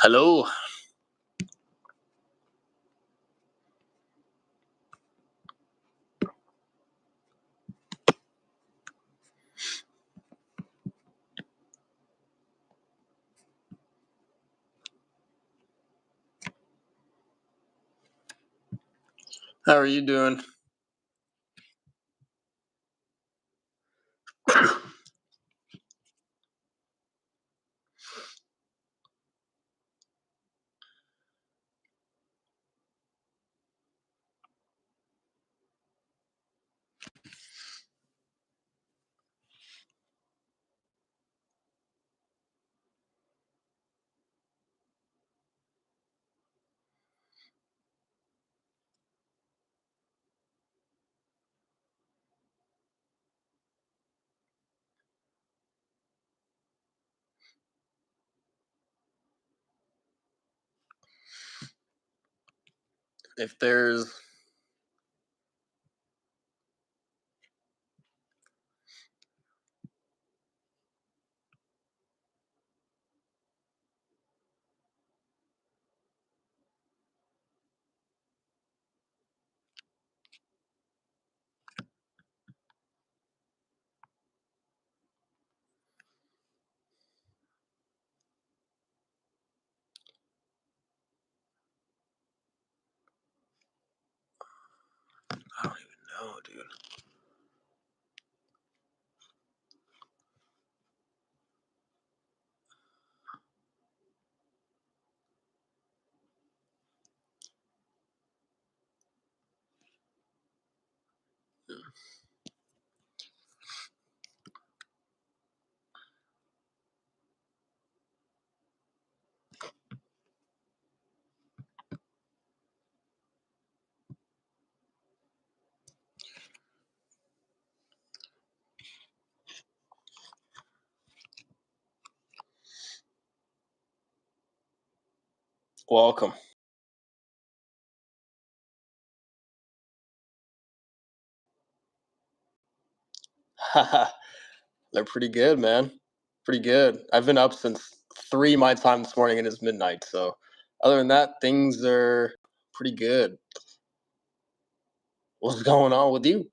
Hello. How are you doing? If there's I don't even know, dude. Welcome. Haha. They're pretty good, man. Pretty good. I've been up since 3 my time this morning and it's midnight, so other than that, things are pretty good. What's going on with you?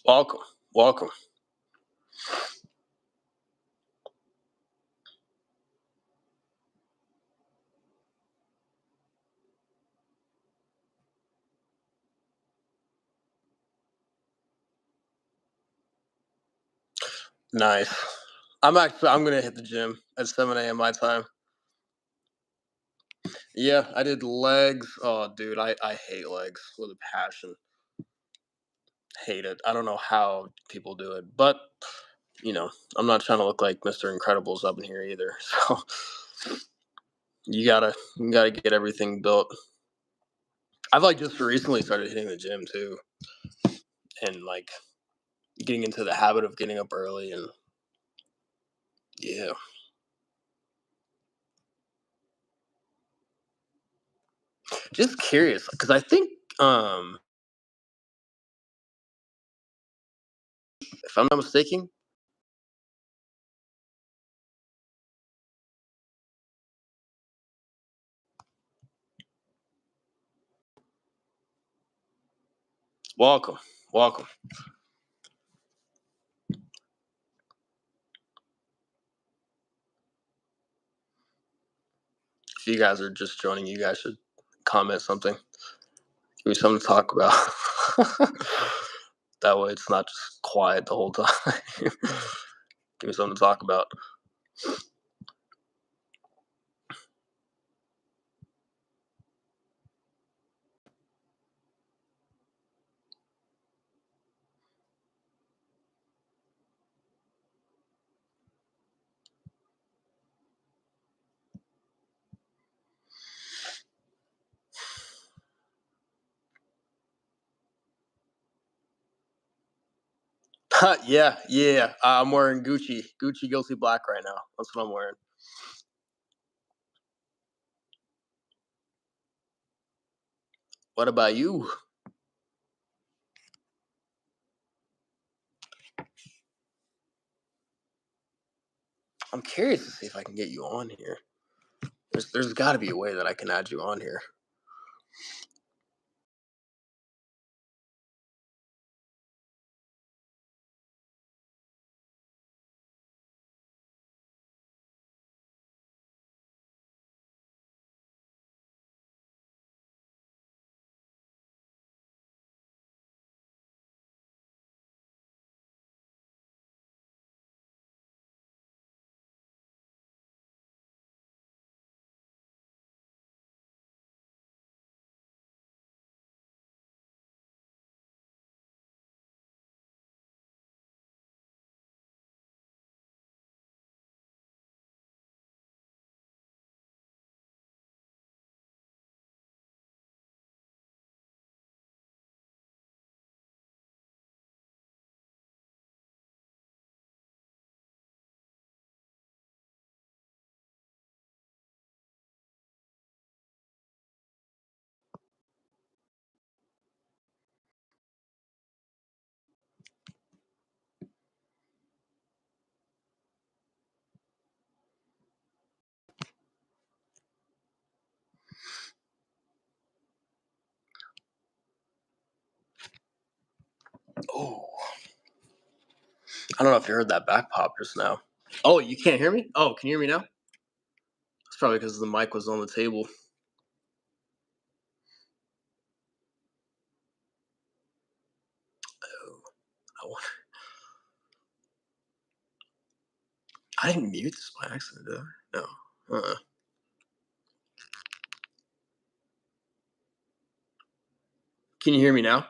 Welcome. Welcome. Nice. I'm gonna hit the gym at 7 a.m. my time. Yeah, I did legs. Oh, dude, I hate legs with a passion. Hate it. I don't know how people do it, but I'm not trying to look like Mr. Incredibles up in here either. So you gotta get everything built. I've like just recently started hitting the gym too, and like getting into the habit of getting up early and yeah. Just curious because I think if I'm not mistaken, welcome, welcome. If you guys are just joining, you guys should comment something. Give me something to talk about. That way it's not just quiet the whole time. Give me something to talk about. Yeah, yeah. I'm wearing Gucci Guilty Black right now. That's what I'm wearing. What about you? I'm curious to see if I can get you on here. There's got to be a way that I can add you on here. Oh, I don't know if you heard that back pop just now. Oh, you can't hear me? Oh, can you hear me now? It's probably because the mic was on the table. Oh, I I didn't mute this by accident, did I? No. Can you hear me now?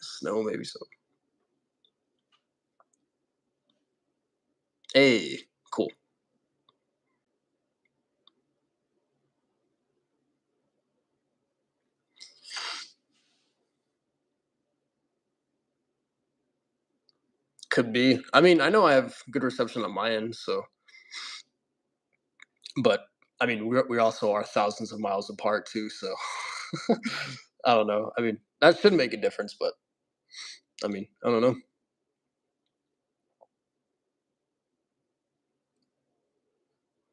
Snow, maybe so. Hey, cool. Could be. I mean, I know I have good reception on my end, so. But I mean, we also are thousands of miles apart too, so. I don't know. I mean, that should make a difference, but I mean, I don't know.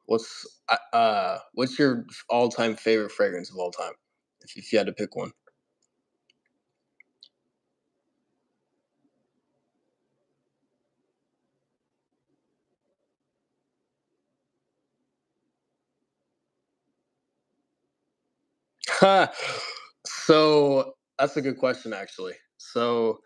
What's your all time favorite fragrance of all time? If you had to pick one. So that's a good question, actually. So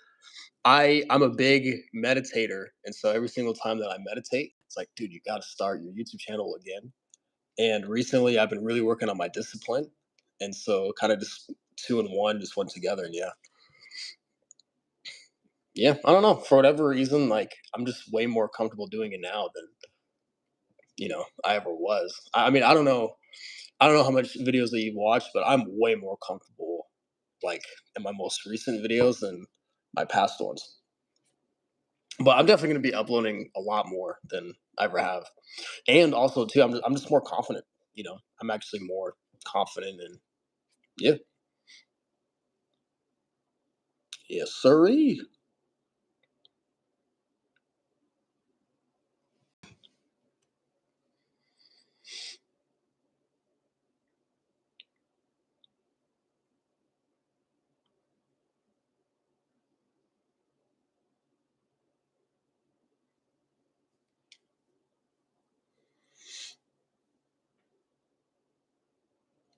I'm a big meditator, and so every single time that I meditate, it's like, dude, you got to start your YouTube channel again. And recently, I've been really working on my discipline, and so kind of just two and one just went together. And yeah, yeah, I don't know, for whatever reason, like I'm just way more comfortable doing it now than I ever was. I mean, I don't know how much videos that you've watched, but I'm way more comfortable, like in my most recent videos than my past ones. But I'm definitely going to be uploading a lot more than I ever have, and also too, I'm just more confident. I'm actually more confident, and yeah, yes, sirree.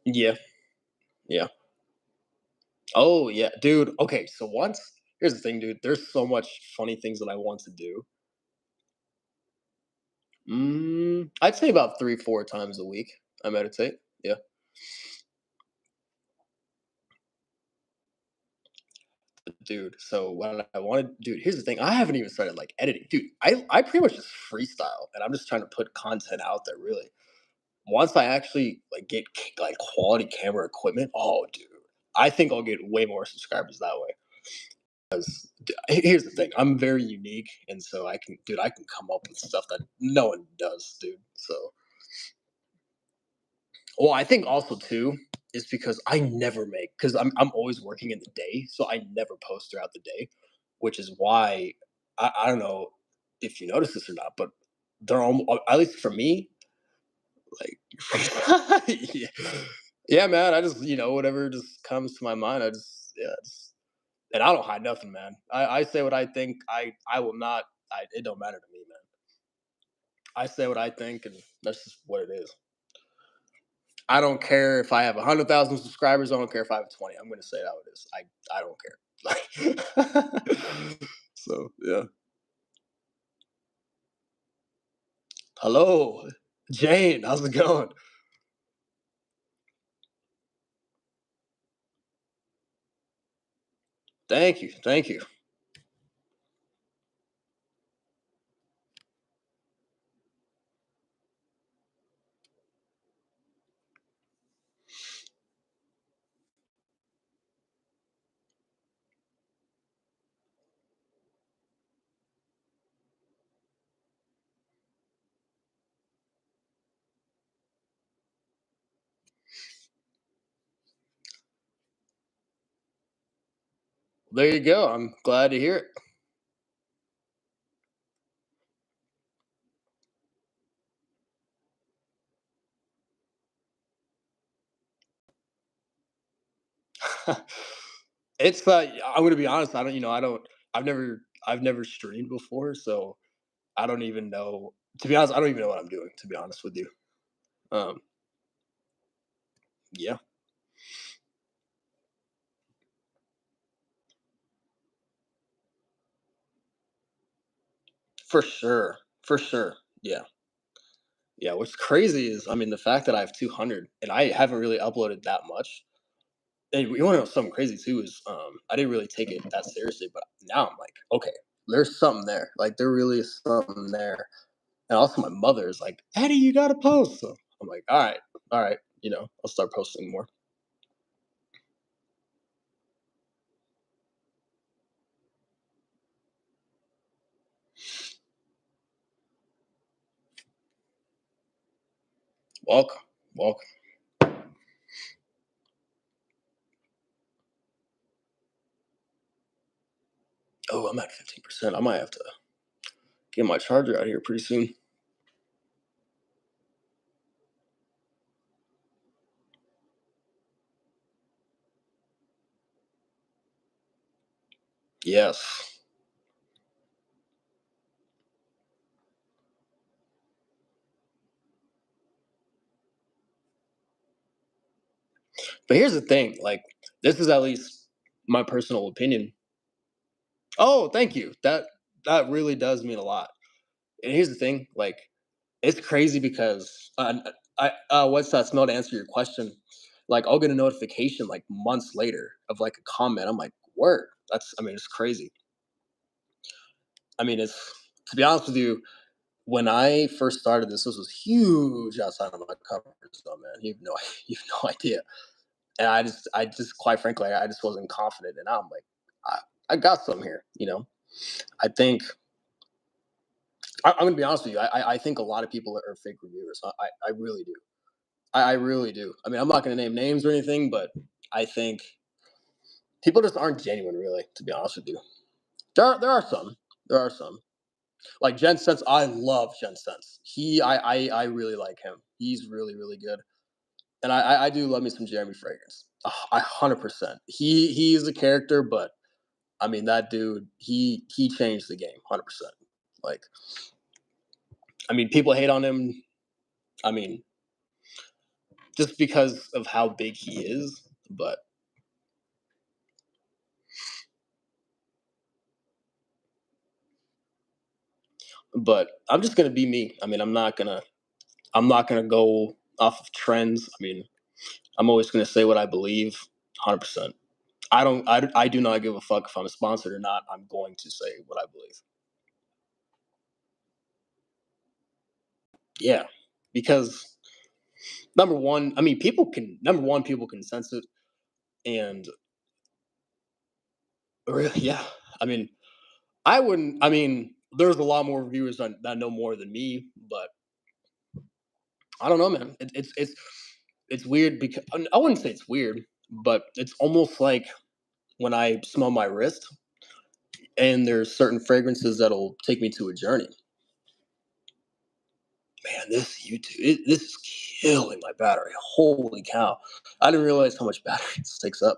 Yeah, yeah. Oh yeah, dude. Okay, so once here's the thing, dude. There's so much funny things that I want to do. I'd say about 3, 4 times a week. I meditate. Yeah, dude. So what I wanted, dude. Here's the thing. I haven't even started like editing, dude. I pretty much just freestyle, and I'm just trying to put content out there. Really, once I actually like get like quality camera equipment, oh, dude. I think I'll get way more subscribers that way. Here's the thing, I'm very unique, and so I can come up with stuff that no one does, dude. So, well, I think also too is because I never make because I'm always working in the day, so I never post throughout the day, which is why I don't know if you notice this or not, but they're almost, at least for me, like yeah. Yeah, man. I just whatever just comes to my mind. I just yeah, and I don't hide nothing, man. I say what I think. I will not. It don't matter to me, man. I say what I think, and that's just what it is. I don't care if I have 100,000 subscribers. I don't care if I have 20. I'm gonna say it how it is. I don't care. Like, so yeah. Hello, Jane. How's it going? Thank you. Thank you. There you go. I'm glad to hear it. It's I'm gonna be honest. I don't. I don't. I've never streamed before, so I don't even know. To be honest, I don't even know what I'm doing. To be honest with you. Um. Yeah. For sure. For sure. Yeah. Yeah. What's crazy is, I mean, the fact that I have 200 and I haven't really uploaded that much. And you want to know something crazy too is, I didn't really take it that seriously, but now I'm like, okay, there's something there. Like there really is something there. And also, my mother is like, Eddie, you gotta post. So I'm like, all right. I'll start posting more. Welcome, welcome. Oh, I'm at 15%. I might have to get my charger out here pretty soon. Yes. But here's the thing, like, this is at least my personal opinion. Oh, thank you. That really does mean a lot. And here's the thing, like, it's crazy because what's that smell to answer your question? Like, I'll get a notification like months later of like a comment. I'm like, word. I mean, it's crazy. I mean, it's to be honest with you, when I first started this was huge outside of my comfort zone, man. You have no idea. And I just, quite frankly, I just wasn't confident. And now I'm like, I got some here. I think I'm gonna be honest with you. I think a lot of people are fake reviewers. I really do. I really do. I mean, I'm not gonna name names or anything, but I think people just aren't genuine, really. To be honest with you, there are some. There are some. Like Jen Sense, I love Jen Sense. I really like him. He's really really good, and I do love me some Jeremy Fragrance. 100%. He's a character, but I mean that dude. He changed the game. 100%. Like I mean, people hate on him. I mean, just because of how big he is, but I'm just gonna be me. I mean, I'm not gonna go off of trends. I mean, I'm always gonna say what I believe. 100%. I do not give a fuck if I'm sponsored or not. I'm going to say what I believe. Yeah, because number one, people can sense it, and Really? Yeah. I mean, I wouldn't. I mean, there's a lot more viewers that know more than me, but I don't know, man. It's weird because I wouldn't say it's weird, but it's almost like when I smell my wrist, and there's certain fragrances that'll take me to a journey. Man, this is killing my battery. Holy cow! I didn't realize how much battery this takes up.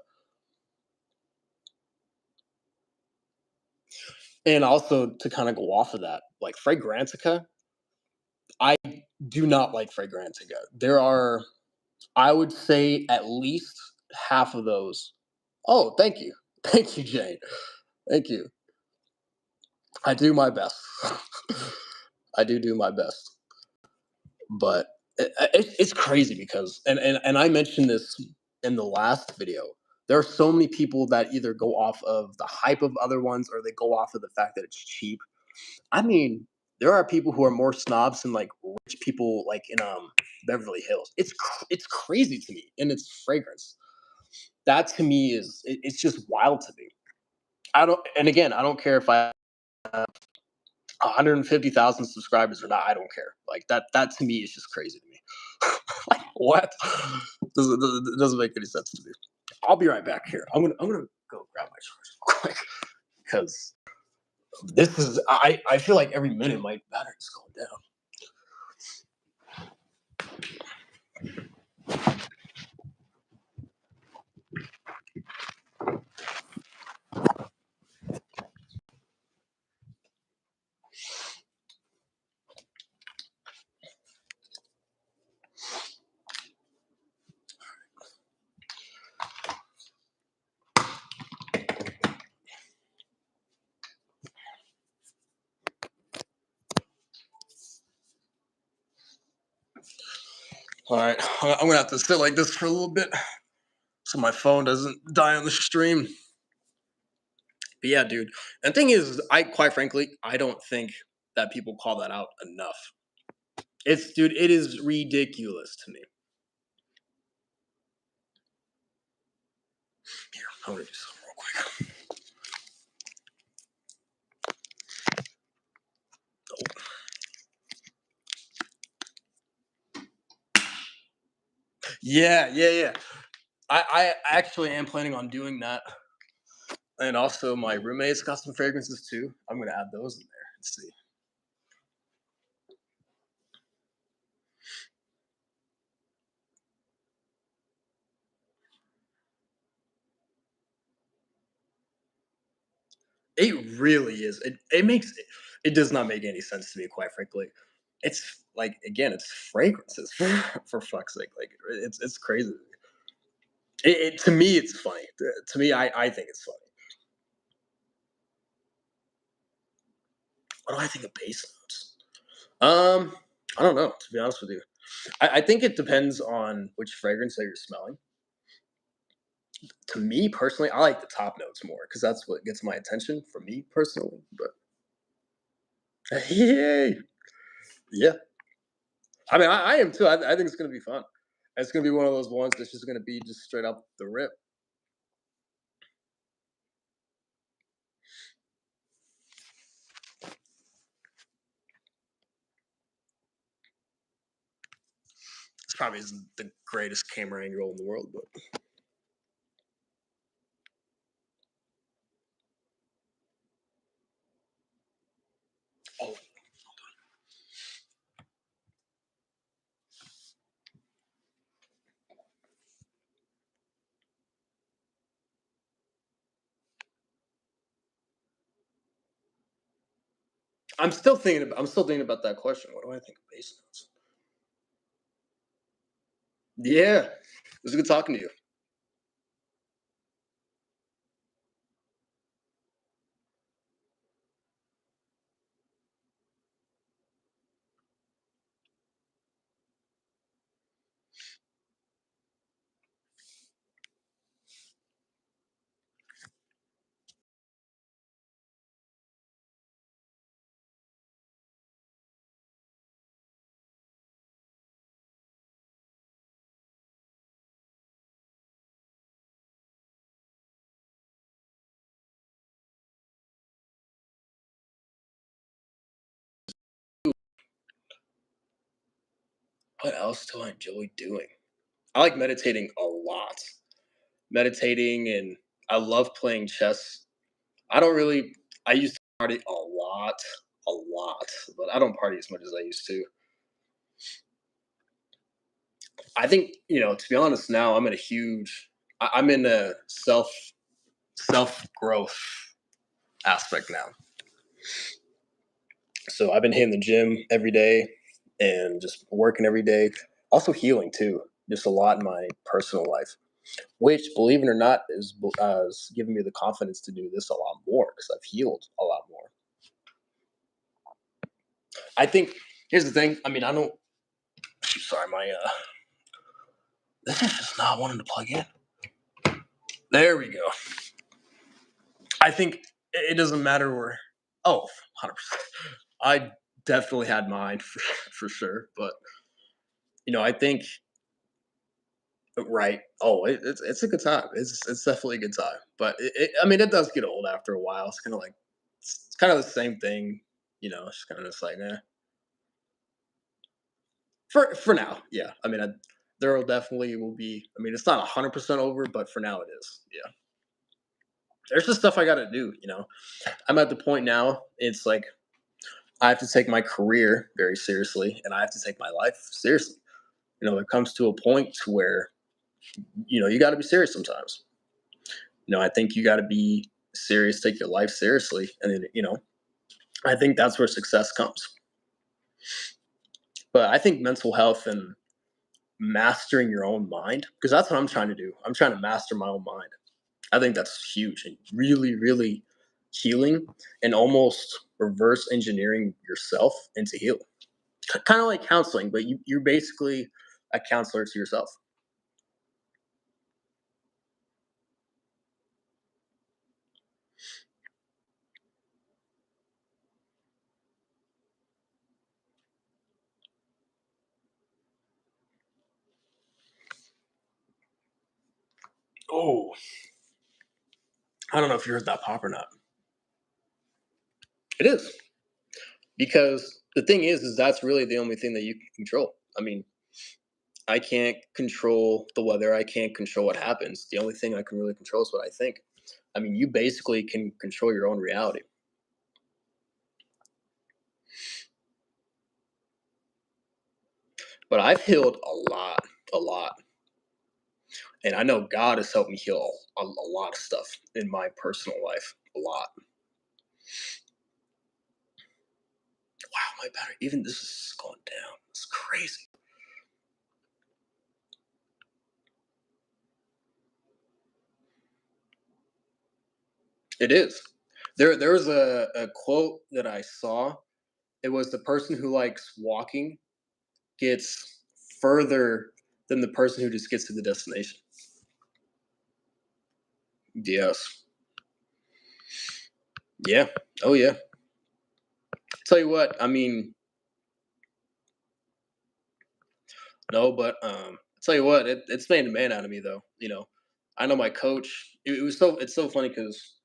And also to kind of go off of that, like Fragrantica, I do not like Fragrantica. There are, I would say, at least half of those. Oh, thank you, thank you, Jane. Thank you. I do my best. I do my best, but it's crazy because and I mentioned this in the last video. There are so many people that either go off of the hype of other ones or they go off of the fact that it's cheap. I mean, there are people who are more snobs than like rich people like in Beverly Hills. It's crazy to me, and its fragrance. That to me it's just wild to me. I don't, and again, I don't care if I have 150,000 subscribers or not. I don't care. Like that to me is just crazy to me. Like what? Doesn't make any sense to me. I'll be right back here. I'm gonna go grab my charger real quick because this is I feel like every minute my battery's going down. All right, I'm gonna have to sit like this for a little bit so my phone doesn't die on the stream. But yeah, dude. And the thing is, I quite frankly, I don't think that people call that out enough. It's dude, it is ridiculous to me. Here, I'm gonna do something real quick. Yeah, yeah, yeah. I actually am planning on doing that. And also my roommate's got some fragrances too. I'm gonna add those in there. Let's see. It really is. It makes it does not make any sense to me, quite frankly. It's like again, it's fragrances for fuck's sake. Like it's crazy. To me, it's funny. To me, I think it's funny. What do I think of base notes? I don't know. To be honest with you, I think it depends on which fragrance that you're smelling. To me personally, I like the top notes more because that's what gets my attention for me personally. But yay, yeah. I mean, I am too. I think it's gonna be fun. It's gonna be one of those ones that's just gonna be just straight up the rip. This probably isn't the greatest camera angle in the world, but oh, I'm still thinking about that question. What do I think of bass notes? Yeah, it was good talking to you. What else do I enjoy doing? I like meditating a lot. Meditating, and I love playing chess. I don't really I used to party a lot, but I don't party as much as I used to. I think, to be honest, now I'm in a self growth aspect now. So I've been hitting the gym every day and just working every day. Also healing too, just a lot in my personal life, which, believe it or not, is giving me the confidence to do this a lot more because I've healed a lot more. I think here's the thing. I mean, I don't. Sorry, my this is just not wanting to plug in. There we go. I think it doesn't matter where. Oh, 100%. I definitely had mine for sure, but I think right. Oh, it's a good time. It's definitely a good time. But I mean, it does get old after a while. It's kind of like it's kind of the same thing. It's kind of just like for now. Yeah. I mean, there will definitely will be. I mean, it's not 100% over, but for now it is. Yeah. There's just stuff I got to do. I'm at the point now. It's like I have to take my career very seriously, and I have to take my life seriously. It comes to a point where you got to be serious sometimes. I think you got to be serious, take your life seriously, and then I think that's where success comes. But I think mental health and mastering your own mind, because that's what I'm trying to do. I'm trying to master my own mind. I think that's huge and really, really healing and almost reverse engineering yourself into healing. Kind of like counseling, but you're basically a counselor to yourself. Oh, I don't know if you heard that pop or not. It is because the thing is that's really the only thing that you can control. I mean, I can't control the weather. I can't control what happens. The only thing I can really control is what I think. I mean, you basically can control your own reality. But I've healed a lot. And I know God has helped me heal a lot of stuff in my personal life. A lot. Wow, my battery, even this is going down. It's crazy. It is. There was a quote that I saw. It was the person who likes walking gets further than the person who just gets to the destination. Yes. Yeah. Oh yeah. Tell you what, I mean, no, but tell you what, it's made a man out of me though. I know my coach. It's so funny because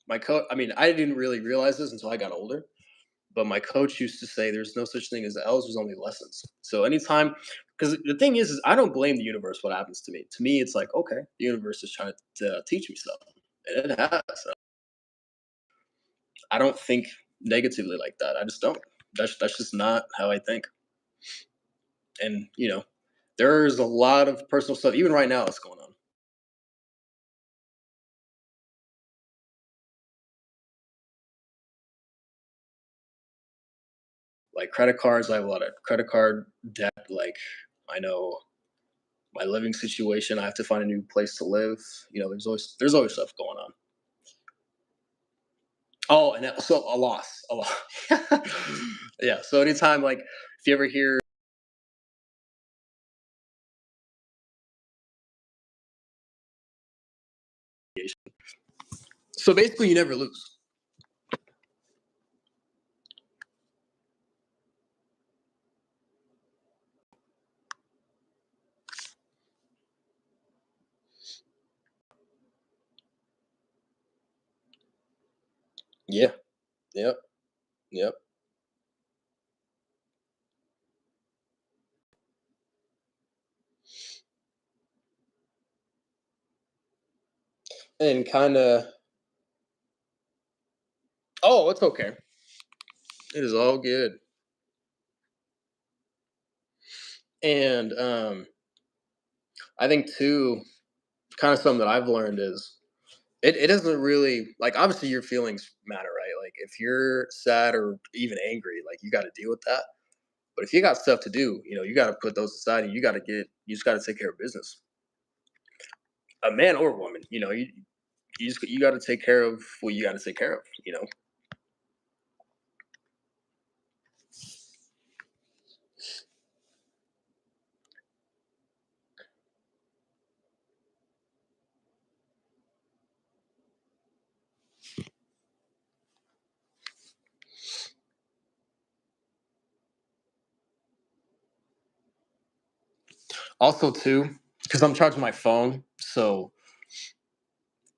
my coach. I mean, I didn't really realize this until I got older. But my coach used to say, "There's no such thing as L's. There's only lessons." So anytime, because the thing is I don't blame the universe what happens to me. To me, it's like okay, the universe is trying to teach me something, and it has. I don't think negatively like that. I just don't. That's just not how I think. And there's a lot of personal stuff even right now that's going on. Like credit cards, I have a lot of credit card debt. Like I know my living situation. I have to find a new place to live. There's always stuff going on. Oh, and so a loss. Yeah. So anytime, like, if you ever hear, so basically, you never lose. Yeah. Yep. Yep. and kind of. Oh, it's okay. It is all good. And I think too, kind of something that I've learned is it doesn't really like obviously your feelings matter, right? Like if you're sad or even angry, like you got to deal with that. But if you got stuff to do, you got to put those aside and you just got to take care of business. A man or a woman, you got to take care of what you got to take care of. Also, too, because I'm charging my phone, so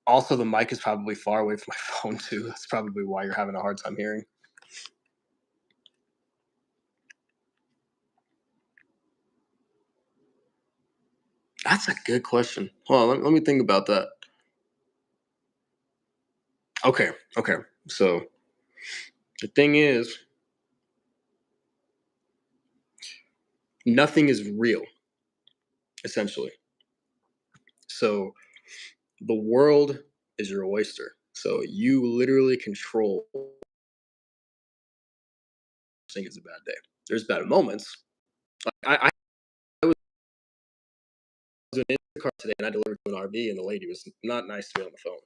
also the mic is probably far away from my phone too. That's probably why you're having a hard time hearing. That's a good question. Hold on, let me think about that. Okay, okay. So the thing is, nothing is real, essentially. So the world is your oyster. So you literally control. Think it's a bad day. There's bad moments. I was doing Instacart today and I delivered to an RV and the lady was not nice to me on the phone.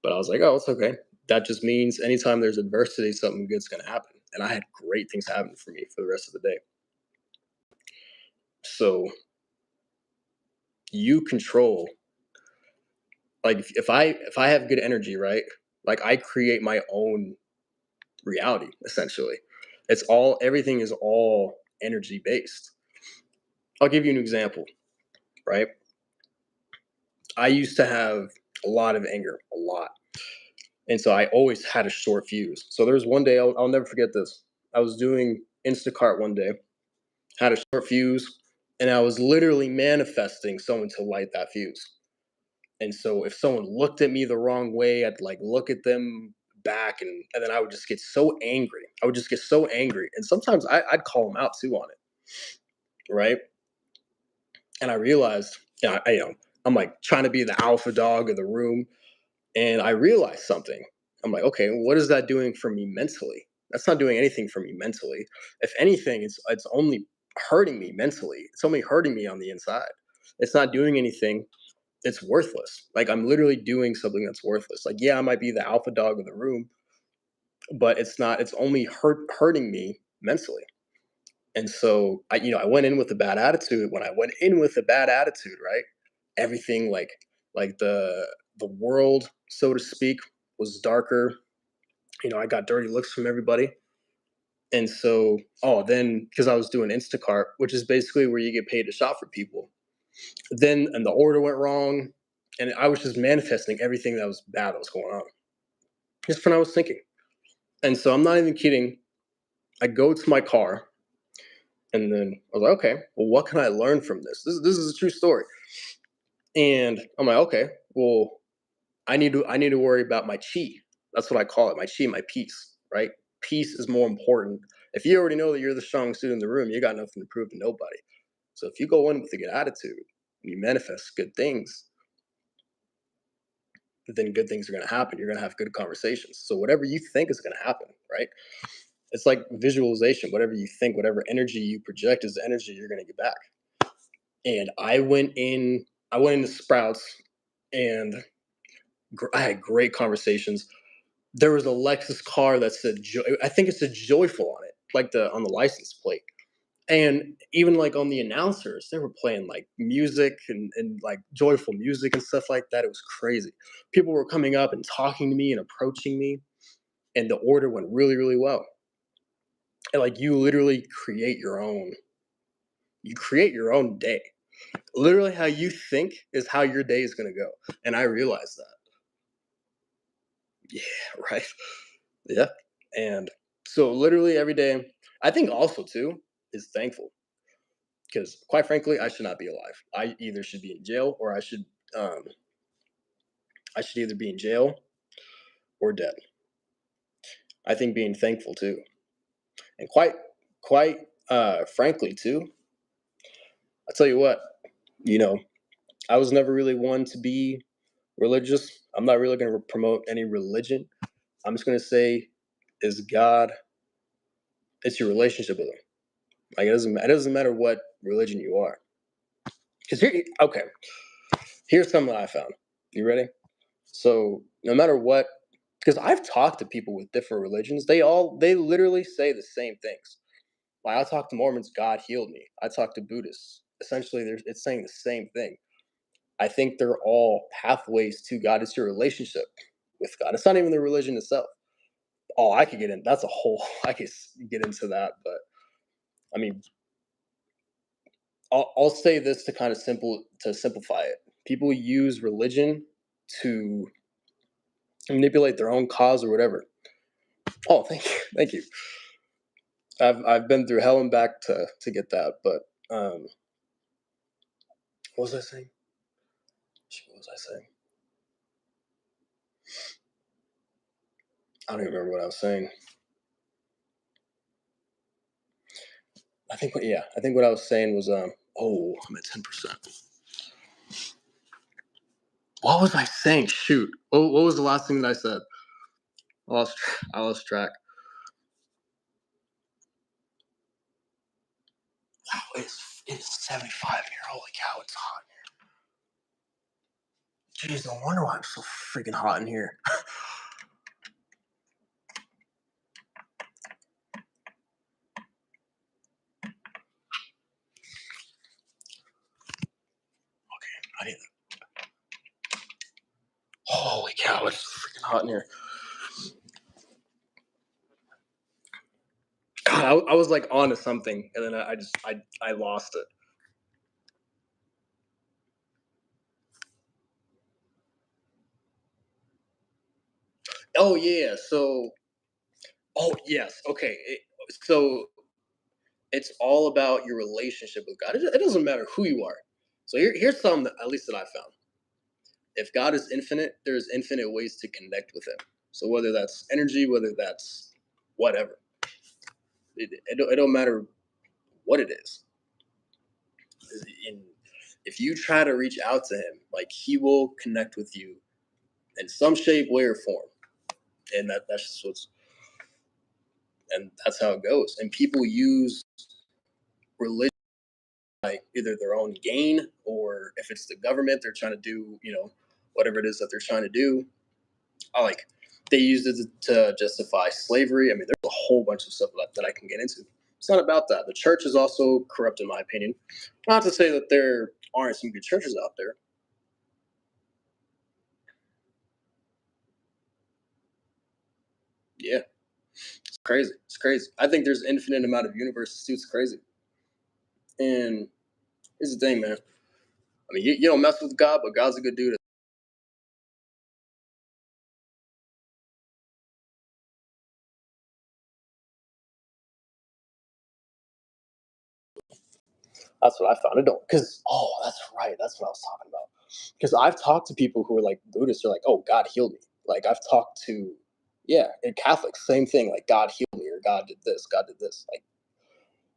But I was like, oh, it's okay. That just means anytime there's adversity, something good's gonna happen. And I had great things happen for me for the rest of the day. So you control like if I have good energy, right? Like I create my own reality, essentially. Everything is all energy based. I'll give you an example, right? I used to have a lot of anger, a lot. And so I always had a short fuse. So there was one day, I'll never forget this. I was doing Instacart one day, had a short fuse, and I was literally manifesting someone to light that fuse. And so if someone looked at me the wrong way, I'd like look at them back and then I would just get so angry. I would just get so angry. And sometimes I'd call them out too on it. Right. And I realized, I'm like trying to be the alpha dog of the room. And I realized something. I'm like, okay, what is that doing for me mentally? That's not doing anything for me mentally. If anything, it's only hurting me mentally. It's only hurting me on the inside. It's not doing anything. It's worthless. Like I'm literally doing something that's worthless. Like yeah, I might be the alpha dog of the room, but it's not. It's only hurting me mentally. And so I went in with a bad attitude. When I went in with a bad attitude, right, everything like the world, so to speak, was darker. I got dirty looks from everybody. And so, then because I was doing Instacart, which is basically where you get paid to shop for people, then and the order went wrong, and I was just manifesting everything that was bad that was going on. Just when I was thinking. And so I'm not even kidding. I go to my car and then I was like, okay, well, what can I learn from this? This is a true story. And I'm like, okay, well, I need to worry about my chi. That's what I call it, my chi, my peace, right? Peace is more important. If you already know that you're the strongest suit in the room, you got nothing to prove to nobody. So if you go in with a good attitude and you manifest good things, then good things are going to happen. You're going to have good conversations. So whatever you think is going to happen, right? It's like visualization. Whatever you think, whatever energy you project is the energy you're going to get back. And I went into Sprouts, and I had great conversations. There was a Lexus car that said, I think it said joyful on it, like on the license plate. And even like on the announcers, they were playing like music and like joyful music and stuff like that. It was crazy. People were coming up and talking to me and approaching me, and the order went really, really well. And like you create your own day. Literally, how you think is how your day is going to go. And I realized that. Yeah, right. Yeah. And so, literally, every day, I think also, too, is thankful. Because, quite frankly, I should not be alive. I either should be in jail or I should, um, I should either be in jail or dead. I think being thankful too, and quite frankly too. I tell you what, you know, I was never really one to be religious. I'm not really going to promote any religion. I'm just going to say, is God? It's your relationship with Him. Like it doesn't matter what religion you are. Because okay, here's something that I found. You ready? So no matter what, because I've talked to people with different religions, they literally say the same things. Like I talked to Mormons, God healed me. I talked to Buddhists. Essentially, it's saying the same thing. I think they're all pathways to God. It's your relationship with God. It's not even the religion itself. Oh, I could get in. That's a whole. I could get into that, but I mean, I'll say this to kind of simplify it. People use religion to manipulate their own cause or whatever. Oh, thank you, thank you. I've been through hell and back to get that, but what was I saying? What was I saying? I don't even remember what I was saying. I think what I was saying was oh, I'm at 10%. What was I saying? Shoot. What was the last thing that I said? I lost track. Wow, it's 75 here. Holy cow, it's hot. Jeez, no wonder why I'm so freaking hot in here. I need. Holy cow, it's freaking hot in here. God, I was like on to something, and then I lost it. Oh yeah, so oh yes, okay. So it's all about your relationship with God. It doesn't matter who you are. So here's something that, at least that I found. If God is infinite, there's infinite ways to connect with Him. So whether that's energy, whether that's whatever, it don't matter what it is. In, if you try to reach out to Him, like He will connect with you in some shape, way, or form, and that's just that's how it goes. And people use religion like either their own gain or if it's the government, they're trying to do whatever it is that they're trying to do. I like they used it to justify slavery. I mean, there's a whole bunch of stuff that I can get into. It's not about that. The church is also corrupt, in my opinion. Not to say that there aren't some good churches out there. Yeah, it's crazy. It's crazy. I think there's infinite amount of universes too. It's crazy. And here's the thing, man. I mean, you don't mess with God, but God's a good dude. That's what I found. It don't because that's right. That's what I was talking about. Because I've talked to people who are like Buddhists. They're like, oh, God healed me. Like I've talked to, yeah, and Catholics, same thing. Like God healed me or God did this. God did this. Like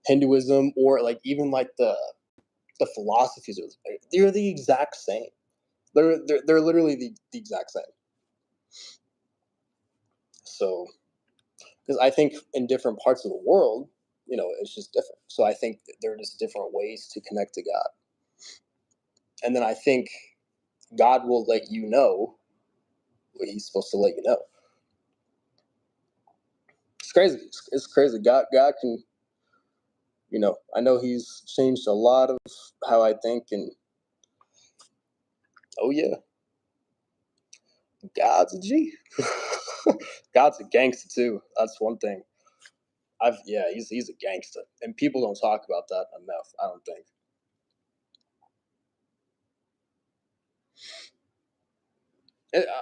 Hinduism or like even like the philosophies they're the exact same. They're literally the exact same. So because I think in different parts of the world, it's just different. So I think that there are just different ways to connect to God. And then I think God will let you know what He's supposed to let you know. It's crazy. It's crazy. God can, I know He's changed a lot of how I think, and oh yeah, God's a G. God's a gangster too. That's one thing. He's a gangster, and people don't talk about that enough. I don't think.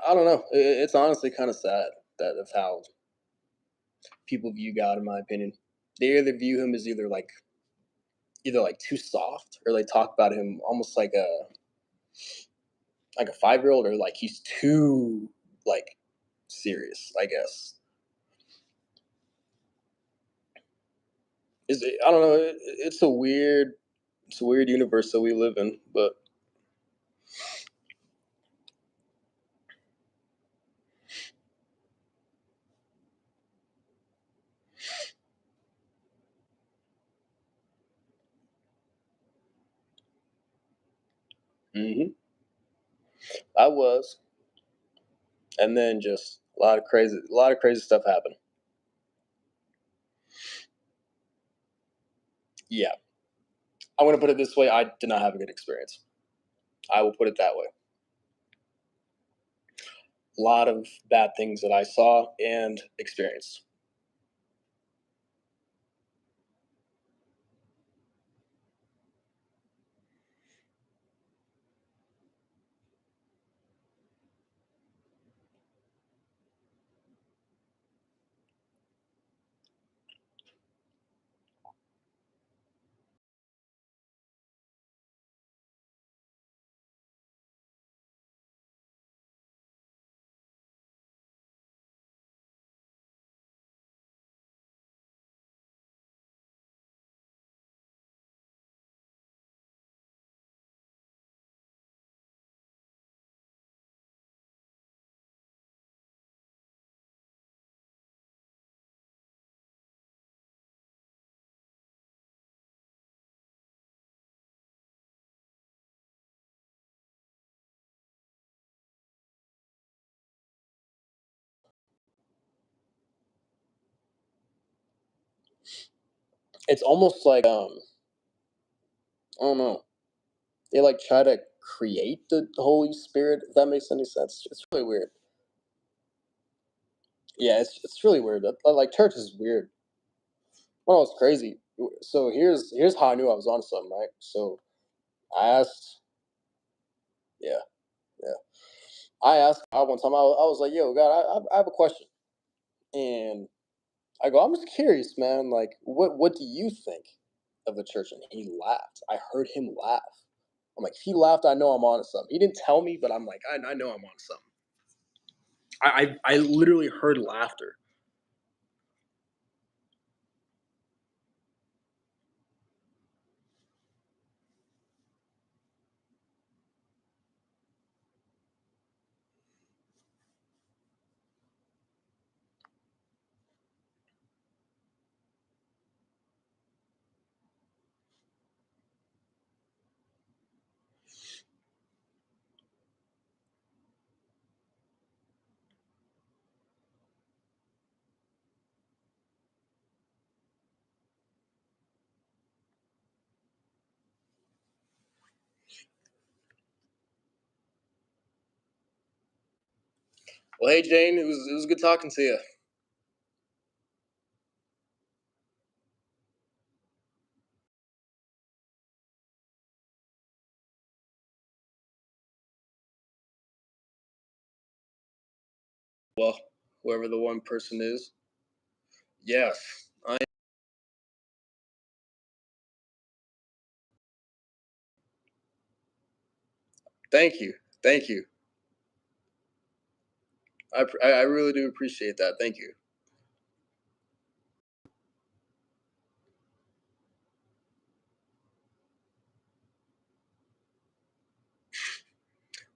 I don't know. It's honestly kind of sad that of how people view God, in my opinion. They either view Him as either like too soft, or they talk about Him almost like Like a 5-year old, or like he's too like serious, I guess. Is it, I don't know. It's a weird universe that we live in, but hmm I was, and then just a lot of crazy stuff happened. Yeah, I'm gonna put it this way: I did not have a good experience. I will put it that way. A lot of bad things that I saw and experienced. It's almost like I don't know. They like try to create the Holy Spirit. If that makes any sense, it's really weird. Yeah, it's really weird. Like church is weird. Well, it's crazy. So here's how I knew I was on something, right? So I asked, yeah, yeah. I asked God one time. I was like, "Yo, God, I have a question," and I go, "I'm just curious, man. Like, what do you think of the church?" And he laughed. I heard him laugh. I'm like, if he laughed, I know I'm on to something. He didn't tell me, but I'm like, I know I'm on to something. I literally heard laughter. Well, hey Jane, it was good talking to you. Well, whoever the one person is, yes, I thank you, thank you. I really do appreciate that. Thank you.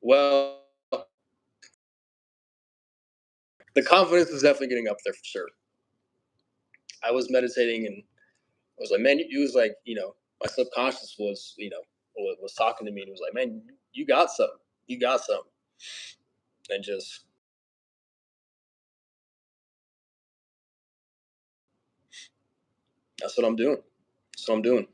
Well, the confidence is definitely getting up there for sure. I was meditating and I was like, man, it was like, my subconscious was, was talking to me and it was like, man, you got something. You got something. And just, that's what I'm doing. That's what I'm doing.